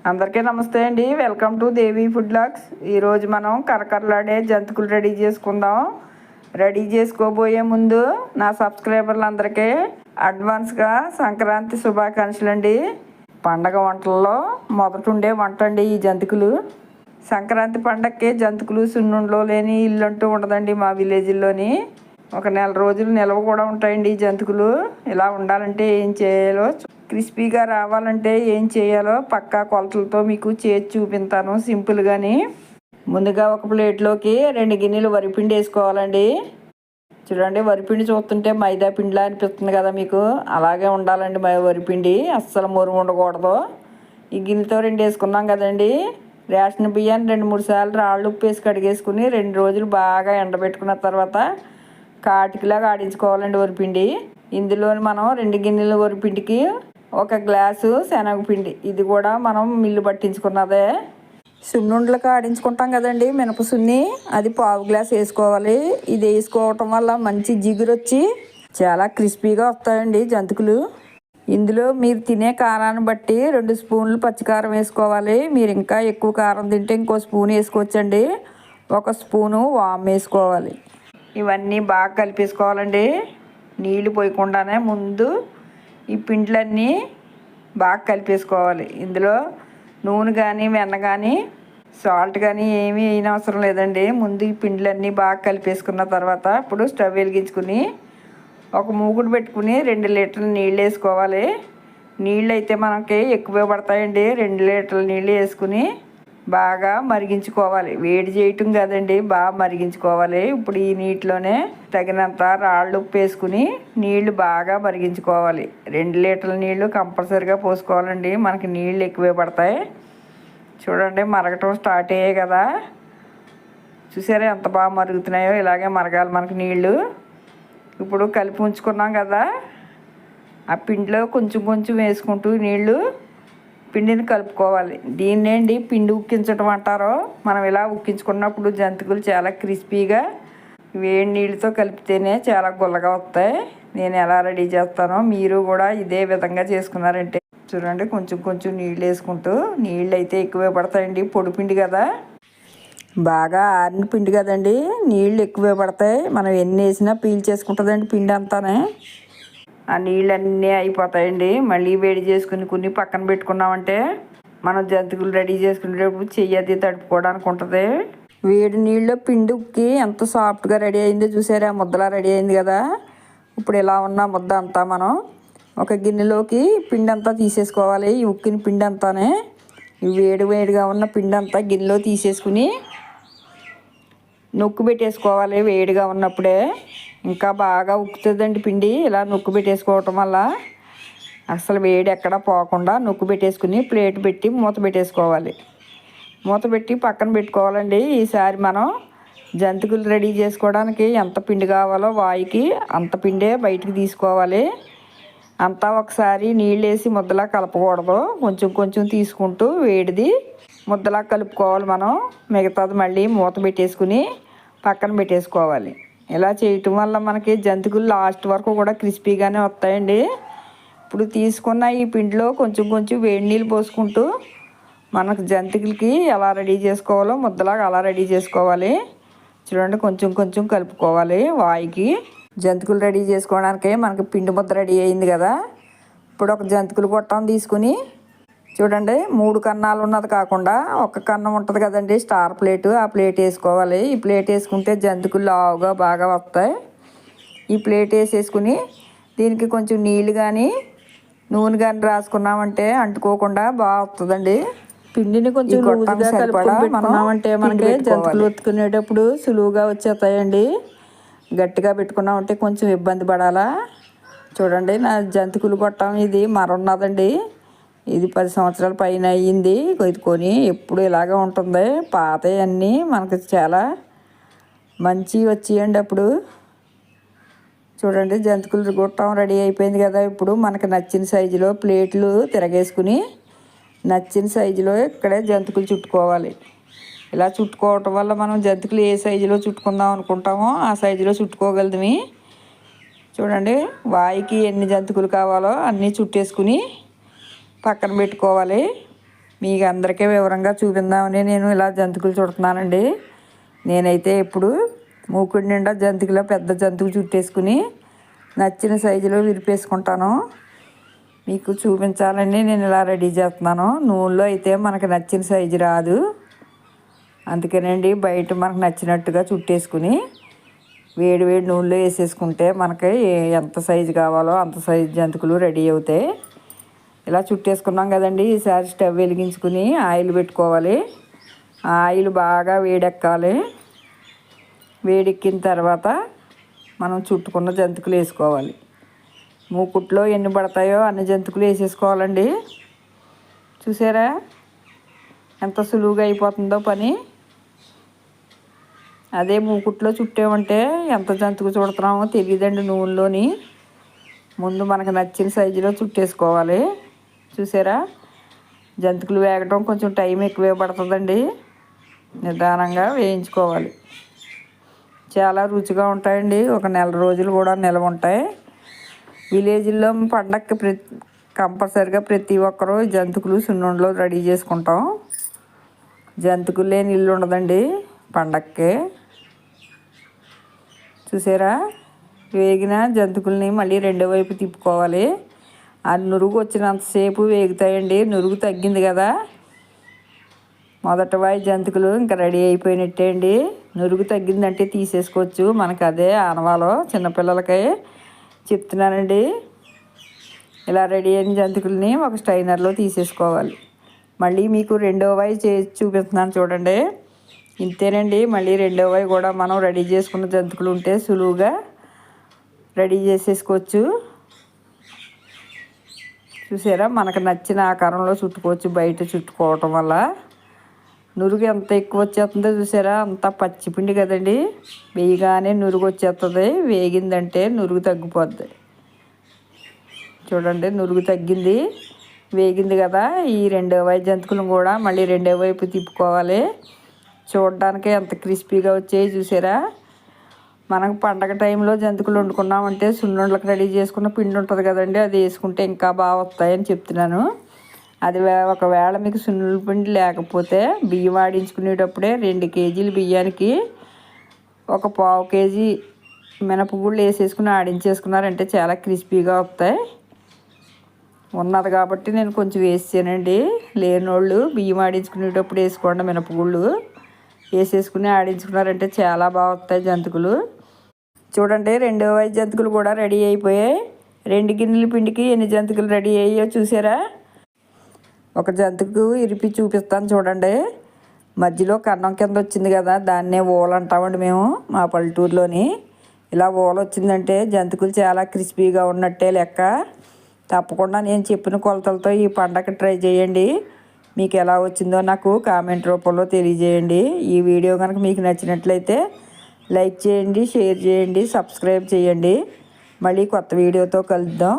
అందరికీ నమస్తే అండి. Welcome to Devi food blogs. ఈరోజు మనం కరకరలాడే జంతికలు రెడీ చేసుకుందాం. రెడీ చేసుకోబోయే ముందు నా సబ్స్క్రైబర్లందరికీ అడ్వాన్స్గా సంక్రాంతి శుభాకాంక్షలు అండి. పండగ వంటల్లో మొదట ఉండే వంట అండి ఈ జంతికలు. సంక్రాంతి పండగకి జంతికలు సున్నుండలో లేని ఇల్లు అంటూ ఉండదండి మా విలేజ్లోని. ఒక నెల రోజులు నిల్వ కూడా ఉంటాయండి ఈ జంతికలు. ఇలా ఉండాలంటే ఏం చేయాలో, క్రిస్పీగా రావాలంటే ఏం చేయాలో పక్కా కొలతలతో మీకు చేసి చూపిస్తాను సింపుల్గాని. ముందుగా ఒక ప్లేట్లోకి 2 గిన్నెలు వరిపిండి వేసుకోవాలండి. చూడండి, వరిపిండి చూస్తుంటే మైదా పిండిలా అనిపిస్తుంది కదా మీకు. అలాగే ఉండాలండి వరిపిండి, అస్సలు మురుగు ఉండకూడదు. ఈ గిన్నెతో 2 వేసుకున్నాం కదండి. రేషన్ బియ్యాన్ని 2-3 సార్లు రాళ్ళు ఉప్పు వేసి కడిగేసుకుని 2 రోజులు బాగా ఎండబెట్టుకున్న తర్వాత కాటికిలాగా ఆడించుకోవాలండి వరిపిండి. ఇందులోని మనం 2 గిన్నెల వరిపిండికి 1 గ్లాసు శనగపిండి, ఇది కూడా మనం మిల్లు పట్టించుకున్నదే. సున్నుండలకు ఆడించుకుంటాం కదండి మినప సున్ని, అది 1/2 గ్లాస్ వేసుకోవాలి. ఇది వేసుకోవటం వల్ల మంచి జిగురు వచ్చి చాలా క్రిస్పీగా వస్తాయండి జంతికలు. ఇందులో మీరు తినే కారాన్ని బట్టి 2 స్పూన్లు పచ్చికారం వేసుకోవాలి. మీరు ఇంకా ఎక్కువ కారం తింటే ఇంకో స్పూన్ వేసుకోవచ్చండి. 1 స్పూను వాము వేసుకోవాలి. ఇవన్నీ బాగా కలిపేసుకోవాలండి. నీళ్ళు పోయకుండానే ముందు ఈ పిండిలన్నీ బాగా కలిపేసుకోవాలి. ఇందులో నూనె కానీ వెన్న కానీ సాల్ట్ కానీ ఏమీ అయిన అవసరం లేదండి. ముందు ఈ పిండిలన్నీ బాగా కలిపేసుకున్న తర్వాత ఇప్పుడు స్టవ్ వెలిగించుకుని ఒక మూకుడు పెట్టుకుని 2 లీటర్ల నీళ్ళు వేసుకోవాలి. నీళ్ళు అయితే మనకి ఎక్కువే పడతాయండి. 2 లీటర్ల నీళ్ళు వేసుకుని బాగా మరిగించుకోవాలి. వేడి చేయటం కాదండి, బాగా మరిగించుకోవాలి. ఇప్పుడు ఈ నీటిలోనే తగినంత రాళ్ళు ఉప్పు వేసుకుని నీళ్లు బాగా మరిగించుకోవాలి. 2 లీటర్ల నీళ్లు కంపల్సరీగా పోసుకోవాలండి, మనకి నీళ్ళు ఎక్కువే పడతాయి. చూడండి, మరగటం స్టార్ట్ అయ్యాయి కదా. చూసారా ఎంత బాగా మరుగుతున్నాయో. ఇలాగే మరగాలి మనకి నీళ్ళు. ఇప్పుడు కలిపి ఉంచుకున్నాం కదా, ఆ పిండిలో కొంచెం కొంచెం వేసుకుంటూ నీళ్ళు పిండిని కలుపుకోవాలి. దీన్నేంటి పిండి ఉక్కించడం అంటారో. మనం ఇలా ఉక్కించుకున్నప్పుడు జంతికలు చాలా క్రిస్పీగా వేడి నీళ్ళతో కలిపితేనే చాలా గుల్లగా వస్తాయి. నేను ఎలా రెడీ చేస్తానో మీరు కూడా ఇదే విధంగా చేసుకున్నారంటే చూడండి, కొంచెం కొంచెం నీళ్ళు వేసుకుంటూ. నీళ్ళు అయితే ఎక్కువే పడతాయండి, పొడి పిండి కదా, బాగా ఆరిన పిండి కదండి, నీళ్ళు ఎక్కువే పడతాయి. మనం ఎన్ని వేసినా పీల్చేసుకుంటుందండి పిండి అంతానే. ఆ నీళ్ళన్నీ అయిపోతాయండి. మళ్ళీ వేడి చేసుకుని కొన్ని పక్కన పెట్టుకున్నామంటే మనం జంతికలు రెడీ చేసుకునేటప్పుడు చెయ్యి అది తడుపుకోవడానికి ఉంటుంది. వేడి నీళ్ళలో పిండి ఉక్కి ఎంత సాఫ్ట్గా రెడీ అయిందో చూసారా, ముద్దలా రెడీ అయింది కదా. ఇప్పుడు ఇలా ఉన్న ముద్ద అంతా మనం ఒక గిన్నెలోకి పిండి అంతా తీసేసుకోవాలి. ఈ ఉక్కిన పిండి అంతానే, వేడి వేడిగా ఉన్న పిండి అంతా గిన్నెలో తీసేసుకుని నొక్కు పెట్టేసుకోవాలి. వేడిగా ఉన్నప్పుడే ఇంకా బాగా ఉక్కుతుందండి పిండి. ఇలా నొక్కు పెట్టేసుకోవటం వల్ల అసలు వేడి ఎక్కడ పోకుండా నొక్కు పెట్టేసుకుని ప్లేట్ పెట్టి మూత పెట్టేసుకోవాలి. మూత పెట్టి పక్కన పెట్టుకోవాలండి. ఈసారి మనం జంతికలు రెడీ చేసుకోవడానికి ఎంత పిండి కావాలో వాయికి అంత పిండే బయటికి తీసుకోవాలి. అంతా ఒకసారి నీళ్ళు వేసి ముద్దలా కలపకూడదు, కొంచెం కొంచెం తీసుకుంటూ వేడిది ముద్దలా కలుపుకోవాలి మనం. మిగతాది మళ్ళీ మూత పెట్టేసుకుని పక్కన పెట్టేసుకోవాలి. ఇలా చేయటం వల్ల మనకి జంతికలు లాస్ట్ వరకు కూడా క్రిస్పీగానే వస్తాయండి. ఇప్పుడు తీసుకున్న ఈ పిండిలో కొంచెం కొంచెం వేడి నీళ్ళు పోసుకుంటూ మనకు జంతికలకి ఎలా రెడీ చేసుకోవాలో ముద్దలాగా అలా రెడీ చేసుకోవాలి. చూడండి, కొంచెం కొంచెం కలుపుకోవాలి వాయికి. జంతికలు రెడీ చేసుకోవడానికి మనకి పిండి ముద్ద రెడీ అయింది కదా. ఇప్పుడు ఒక జంతికలు గొట్టం తీసుకుని చూడండి, 3 కన్నాలు ఉన్నది కాకుండా 1 కన్నం ఉంటుంది కదండి స్టార్ ప్లేటు, ఆ ప్లేట్ వేసుకోవాలి. ఈ ప్లేట్ వేసుకుంటే జంతికలు లావుగా బాగా వస్తాయి. ఈ ప్లేట్ వేసేసుకుని దీనికి కొంచెం నీళ్ళు కానీ నూనె కానీ రాసుకున్నామంటే అంటుకోకుండా బాగా వస్తుందండి. పిండిని కొంచెం లూజ్గా కలుపుకున్నామంటే మనకి జంతికలు ఒత్తుకునేటప్పుడు సులువుగా వచ్చేస్తాయండి. గట్టిగా పెట్టుకున్నామంటే కొంచెం ఇబ్బంది పడాలా. చూడండి, నా జంతికలు గొట్టం ఇది మరున్నదండి. ఇది 10 సంవత్సరాల పైన అయ్యింది కొనుక్కొని. ఎప్పుడు ఇలాగే ఉంటుంది. పాతవి అన్నీ మనకి చాలా మంచివి వచ్చేయండి. అప్పుడు చూడండి, జంతికలు గొట్టం రెడీ అయిపోయింది కదా. ఇప్పుడు మనకి నచ్చిన సైజులో ప్లేట్లు తిరగేసుకుని నచ్చిన సైజులో ఇక్కడే జంతికలు చుట్టుకోవాలి. ఇలా చుట్టుకోవటం వల్ల మనం జంతికలు ఏ సైజులో చుట్టుకుందాం అనుకుంటామో ఆ సైజులో చుట్టుకోగలదుమి. చూడండి, వాయికి ఎన్ని జంతికలు కావాలో అన్నీ చుట్టేసుకుని పక్కన పెట్టుకోవాలి. మీకు అందరికీ వివరంగా చూపిందామని నేను ఇలా జంతికలు చుడుతున్నానండి. నేనైతే ఇప్పుడు మూకుడి నిండా జంతికలో పెద్ద జంతిక చుట్టేసుకుని నచ్చిన సైజులో విరిపేసుకుంటాను. మీకు చూపించాలని నేను ఇలా రెడీ చేస్తున్నాను. నూనెలో అయితే మనకు నచ్చిన సైజు రాదు, అందుకేనండి బయట మనకు నచ్చినట్టుగా చుట్టేసుకుని వేడి వేడి నూనెలో వేసేసుకుంటే మనకి ఎంత సైజు కావాలో అంత సైజు జంతికలు రెడీ అవుతాయి. ఇలా చుట్టేసుకున్నాం కదండి. ఈసారి స్టవ్ వెలిగించుకుని ఆయిల్ పెట్టుకోవాలి. ఆయిల్ బాగా వేడెక్కాలి. వేడెక్కిన తర్వాత మనం చుట్టుకున్న జంతికలు వేసుకోవాలి. మూకుట్లో ఎన్ని పడతాయో అన్ని జంతికలు వేసేసుకోవాలండి. చూసారా ఎంత సులువుగా అయిపోతుందో పని. అదే మూకుట్లో చుట్టామంటే ఎంత జంతిక చుడుతున్నామో తెలియదండి. నూనెలోని ముందు మనకు నచ్చిన సైజులో చుట్టేసుకోవాలి. చూసారా జంతికలు వేగటం కొంచెం టైం ఎక్కువే పడుతుందండి. నిదానంగా వేయించుకోవాలి. చాలా రుచిగా ఉంటాయండి. ఒక నెల రోజులు కూడా నిల్వ ఉంటాయి. విలేజ్లో పండగకి కంపల్సరిగా ప్రతి ఒక్కరూ జంతికలు సున్నుండలో రెడీ చేసుకుంటాం. జంతికలు లేని ఇల్లు ఉండదండి పండగకి. చూసారా వేగిన జంతికల్ని మళ్ళీ రెండో వైపు తిప్పుకోవాలి. ఆ నురుగు వచ్చినంతసేపు వేగుతాయండి. నురుగు తగ్గింది కదా, మొదటి వాయి జంతికలు ఇంకా రెడీ అయిపోయినట్టే అండి. నురుగు తగ్గిందంటే తీసేసుకోవచ్చు. మనకు అదే ఆనవాలో చిన్నపిల్లలకి చెప్తున్నానండి. ఇలా రెడీ అయిన జంతికల్ని ఒక స్టైనర్లో తీసేసుకోవాలి. మళ్ళీ మీకు రెండో వాయి చేసి చూపిస్తున్నాను చూడండి. ఇంతేనండి. మళ్ళీ రెండో వాయి కూడా మనం రెడీ చేసుకున్న జంతికలు ఉంటే సులువుగా రెడీ చేసేసుకోవచ్చు. చూసారా మనకు నచ్చిన ఆకారంలో చుట్టుకోవచ్చు. బయట చుట్టుకోవటం వల్ల నురుగు ఎంత ఎక్కువ వచ్చేస్తుందో చూసారా. అంతా పచ్చిపిండి కదండి. వేయగానే నురుగు వచ్చేస్తుంది. వేగిందంటే నురుగు తగ్గిపోద్ది. చూడండి నురుగు తగ్గింది, వేగింది కదా. ఈ రెండో వైపు జంతికలు కూడా మళ్ళీ రెండో వైపు తిప్పుకోవాలి. చూడడానికి ఎంత క్రిస్పీగా వచ్చాయి చూసారా. మనకు పండగ టైంలో జంతికలు వండుకున్నామంటే సున్నుండలకు రెడీ చేసుకున్న పిండి ఉంటుంది కదండి, అది వేసుకుంటే ఇంకా బాగా వస్తాయని చెప్తున్నాను. అది ఒకవేళ మీకు సున్నుండ పిండి లేకపోతే బియ్యం ఆడించుకునేటప్పుడే 2 కేజీల బియ్యానికి ఒక 1/2 కేజీ మినపగుళ్ళు వేసేసుకుని ఆడించేసుకున్నారంటే చాలా క్రిస్పీగా వస్తాయి. ఉన్నది కాబట్టి నేను కొంచెం వేసానండి. లేనోళ్ళు బియ్యం ఆడించుకునేటప్పుడు వేసుకోండి. మినపగుళ్ళు వేసేసుకుని ఆడించుకున్నారంటే చాలా బాగా వస్తాయి జంతికలు. చూడండి రెండో వైపు జంతికలు కూడా రెడీ అయిపోయాయి. 2 గిన్నెల పిండికి ఎన్ని జంతికలు రెడీ అయ్యాయో చూసారా. ఒక జంతికకు ఇరిపి చూపిస్తాను చూడండి. మధ్యలో కన్నం కింద వచ్చింది కదా, దాన్నే ఓలు అంటామండి మేము మా పల్లెటూరులోని. ఇలా ఓలు వచ్చిందంటే జంతికలు చాలా క్రిస్పీగా ఉన్నట్టే లెక్క. తప్పకుండా నేను చెప్పిన కొలతలతో ఈ పండగ ట్రై చేయండి. మీకు ఎలా వచ్చిందో నాకు కామెంట్ రూపంలో తెలియజేయండి. ఈ వీడియో కనుక మీకు నచ్చినట్లయితే లైక్ చేయండి, షేర్ చేయండి, సబ్స్క్రైబ్ చేయండి. మళ్ళీ కొత్త వీడియోతో కలుద్దాం.